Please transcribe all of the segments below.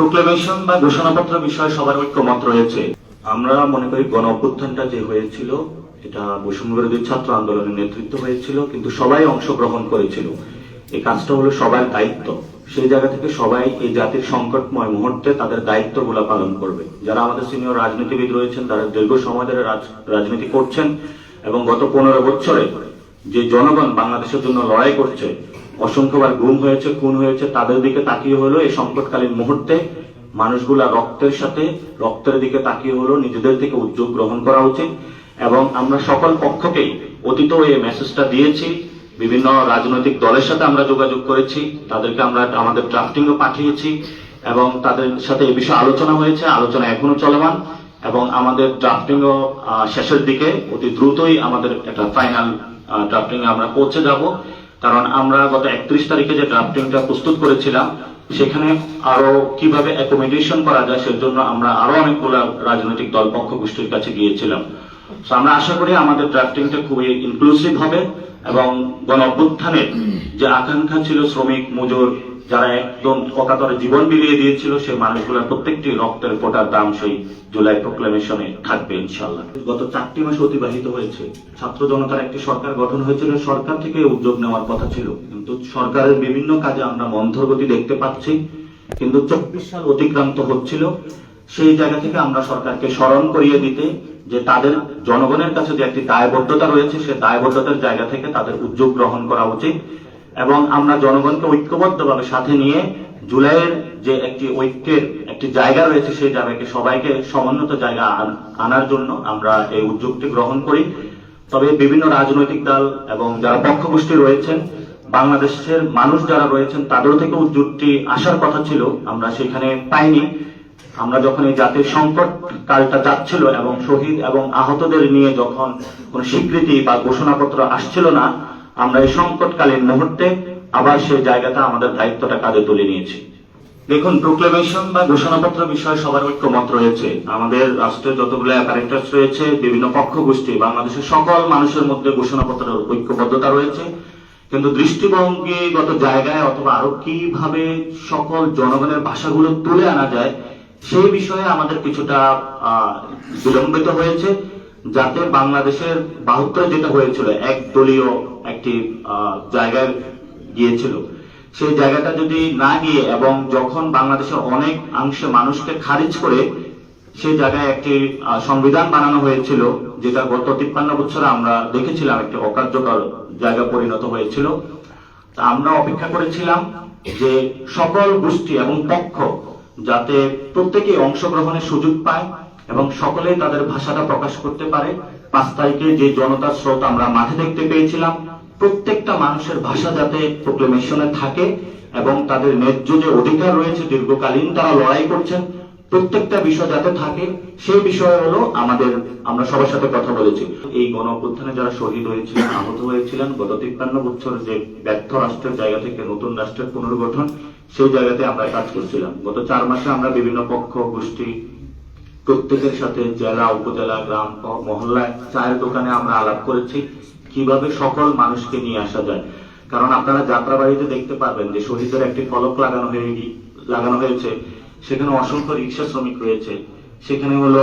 Proclamation বা ঘোষণাপত্র বিষয়ে সবার ঐক্যমত রয়েছে। আমরা মনে করি গণ অভ্যুত্থানটা যে হয়েছিল এটা বৈষম্যবিরোধী ছাত্র আন্দোলনের নেতৃত্ব হয়েছিল, কিন্তু সবাই অংশগ্রহণ করেছিল। এই কাজটা হলো সবার দায়িত্ব। সেই জায়গা থেকে সবাই এই জাতির সংকটময় মুহূর্তে তাদের দায়িত্বগুলো পালন করবে। যারা আমাদের সিনিয়র রাজনীতিবিদ রয়েছেন তারা দীর্ঘ সময় ধরে রাজনীতি করছেন এবং গত 15 বছরে যে জনগণ বাংলাদেশের জন্য লড়াই করছে, অসংখ্যবার গুম হয়েছে, খুন হয়েছে, তাদের দিকে তাকিয়ে হলো এই সংকটকালীন মুহূর্তে মানুষগুলা রক্তের দিকে তাকিয়ে হলো নিজেদের থেকে উদ্যোগ গ্রহণ করা উচিত। এবং আমরা সকল পক্ষকেই অতীতেও এই মেসেজটা দিয়েছি। বিভিন্ন রাজনৈতিক দলের সাথে আমরা যোগাযোগ করেছি, তাদেরকে আমরা আমাদের ড্রাফটিংও পাঠিয়েছি এবং তাদের সাথে এই বিষয়ে আলোচনা হয়েছে। আলোচনা এখনো চলমান এবং আমাদের ড্রাফটিংও শেষের দিকে। অতি দ্রুতই আমাদের একটা ফাইনাল ড্রাফটিং এ আমরা পৌঁছে যাব, কারণ আমরা গত 31 তারিখে যে ড্রাফটিংটা প্রস্তুত করেছিলাম সেখানে আরো কিভাবে অ্যাকোমোডেশন করা যায় সেজন্য আমরা আরো অনেকগুলো রাজনৈতিক দল পক্ষ গোষ্ঠীর কাছে গিয়েছিলাম। আমরা আশা করি আমাদের ড্রাফটিংটা খুবই ইনক্লুসিভ হবে এবং গণ অভ্যুত্থানের যে আকাঙ্ক্ষা ছিল শ্রমিক মজুর যারা একদম অকাতরে জীবন বিলিয়ে দিয়েছিল সেই মানুষগুলোর প্রত্যেকটি রক্তের ফোঁটার দাম সেই জুলাই প্রোক্লেমেশনে থাকবে ইনশাআল্লাহ। গত 4টি মাস অতিবাহিত হয়েছে, ছাত্র জনতার একটি সরকার গঠন হয়েছিল, সরকার থেকে উদ্যোগ নেওয়ার কথা ছিল, কিন্তু সরকারের বিভিন্ন কাজে আমরা মন্থর গতি দেখতে পাচ্ছি। কিন্তু 24 সাল অতিক্রান্ত হচ্ছিল, সেই জায়গা থেকে আমরা সরকারকে স্মরণ করিয়ে দিতে যে তাদের জনগণের কাছে যে একটি দায়বদ্ধতা রয়েছে সে দায়বদ্ধতার জায়গা থেকে তাদের উদ্যোগ গ্রহণ করা উচিত এবং আমরা জনগণকে ঐক্যবদ্ধভাবে সাথে নিয়ে জুলাইয়ের যে একটি ঐক্যের একটি জায়গা রয়েছে সেই জায়গাকে সবাইকে সমন্বিত জায়গা আনার জন্য আমরা এই উদ্যোগটি গ্রহণ করি। তবে বিভিন্ন রাজনৈতিক দল এবং যারা পক্ষগোষ্ঠী রয়েছেন, বাংলাদেশের মানুষ যারা রয়েছেন তাদের থেকে উদ্যোগটি আসার কথা ছিল, আমরা সেখানে পাইনি। আমরা যখন এই জাতির সংকট কালটা যাচ্ছিল এবং শহীদ এবং আহতদের নিয়ে যখন কোন স্বীকৃতি বা ঘোষণাপত্র আসছিল না, আমরা এই সংকটকালীন মুহূর্তে আবার সেই জায়গাটা আমাদের দায়িত্বটা কাঁধে তুলে নিয়েছি। দেখুন, প্রোক্লেমেশন বা ঘোষণাপত্র বিষয়ে সবার ঐক্যমত রয়েছে। আমাদের রাষ্ট্রের যতগুলো অ্যাপারেটাস রয়েছে, বিভিন্ন পক্ষ গোষ্ঠী, বাংলাদেশের সকল মানুষের মধ্যে ঘোষণাপত্রের ঐক্যবদ্ধতা রয়েছে, কিন্তু দৃষ্টিভঙ্গিগত জায়গায় অথবা আরো কিভাবে সকল জনগণের ভাষাগুলো তুলে আনা যায় সেই বিষয়ে আমাদের কিছুটা বিলম্বিত হয়েছে, যাতে বাংলাদেশের 72 যেটা হয়েছিল একদলীয় একটি জায়গায় গিয়েছিল, সেই জায়গাটা যদি না গিয়ে এবং যখন বাংলাদেশের অনেক অংশে মানুষকে খারিজ করে সেই জায়গায় একটি সংবিধান বানানো হয়েছিল, যেটা গত 53 বছরে আমরা দেখেছিলাম একটি অকার্যকর জায়গা পরিণত হয়েছিল। আমরা অপেক্ষা করেছিলাম যে সকল গোষ্ঠী এবং পক্ষ যাতে প্রত্যেকে অংশগ্রহণের সুযোগ পায় এবং সকলেই তাদের ভাষাটা প্রকাশ করতে পারে। 5 তারিখে যে জনতার স্রোত আমরা মাঠে দেখতে পেয়েছিলাম, প্রত্যেকটা মানুষের ভাষা যাতে প্রোক্লেমেশনে থাকে এবং তাদের ন্যায্য যে অধিকার রয়েছে, দীর্ঘকালীন তারা লড়াই করছেন, প্রত্যেকটা বিষয় যাতে থাকে সেই বিষয় হলো আমরা সবার সাথে কথা বলেছি। এই গণ অভ্যুত্থানে যারা শহীদ হয়েছিলেন, আহত হয়েছিলেন, গত 53 বছর যে ব্যর্থ রাষ্ট্রের জায়গা থেকে নতুন রাষ্ট্রের পুনর্গঠন, সেই জায়গাতে আমরা কাজ করছিলাম। গত 4 মাসে আমরা বিভিন্ন পক্ষ গোষ্ঠী প্রত্যেকের সাথে জেলা, উপজেলা, গ্রাম, মহল্লায়, চায়ের দোকানে আমরা আলাপ করেছি কিভাবে সকল মানুষকে নিয়ে আসা যায়। কারণ আপনারা যাত্রাবাড়িতে দেখতে পারবেন যে শহীদদের একটি ফলক লাগানো হয়েছে, সেখানে অসংখ্য রিক্সা শ্রমিক রয়েছে, সেখানে হলো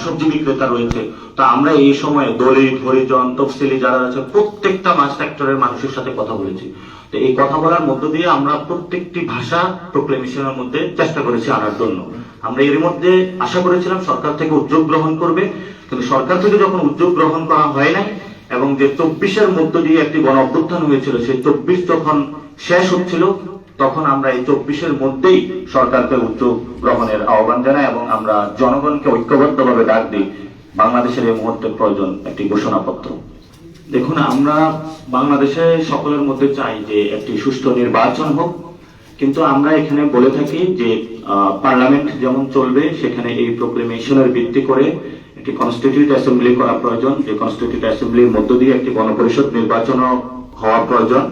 সবজি বিক্রেতা রয়েছে। তো আমরা এই সময়ে দলিত, হরিজন, তফসিলি যারা আছে প্রত্যেকটা মাছ সেক্টরের মানুষের সাথে কথা বলেছি। তো এই কথা বলার মধ্য দিয়ে আমরা প্রত্যেকটি ভাষা প্রোক্লেমেশনের মধ্যে চেষ্টা করেছি আনার জন্য। আমরা এর মধ্যে আশা করেছিলাম সরকার থেকে উদ্যোগ গ্রহণ করবে, কিন্তু সরকার থেকে যখন উদ্যোগ গ্রহণ করা হয় নাই এবং যে 24-এর মধ্য দিয়ে একটি গণ অভ্যুত্থান হয়েছিল, সেই 24 যখন শেষ হচ্ছিল তখন আমরা এই 24-এর মধ্যেই সরকারকে উদ্যোগ গ্রহণের আহ্বান জানাই এবং আমরা জনগণকে ঐক্যবদ্ধভাবে ডাক দিই, বাংলাদেশের এই মুহূর্তে প্রয়োজন একটি ঘোষণাপত্র। দেখুন, আমরা বাংলাদেশে সকলের মধ্যে চাই যে একটি সুষ্ঠু নির্বাচন হোক, কিন্তু আমরা এখানে বলে থাকি যে পার্লামেন্ট যেমন চলবে সেখানে এই প্রোক্লেমেশনের ভিত্তি করে একটি কনস্টিটিউট অ্যাসেম্বলি করা প্রয়োজন, যে কনস্টিটিউট অ্যাসেম্বলির মধ্য দিয়ে একটি গণপরিষদ নির্বাচন হওয়া প্রয়োজন।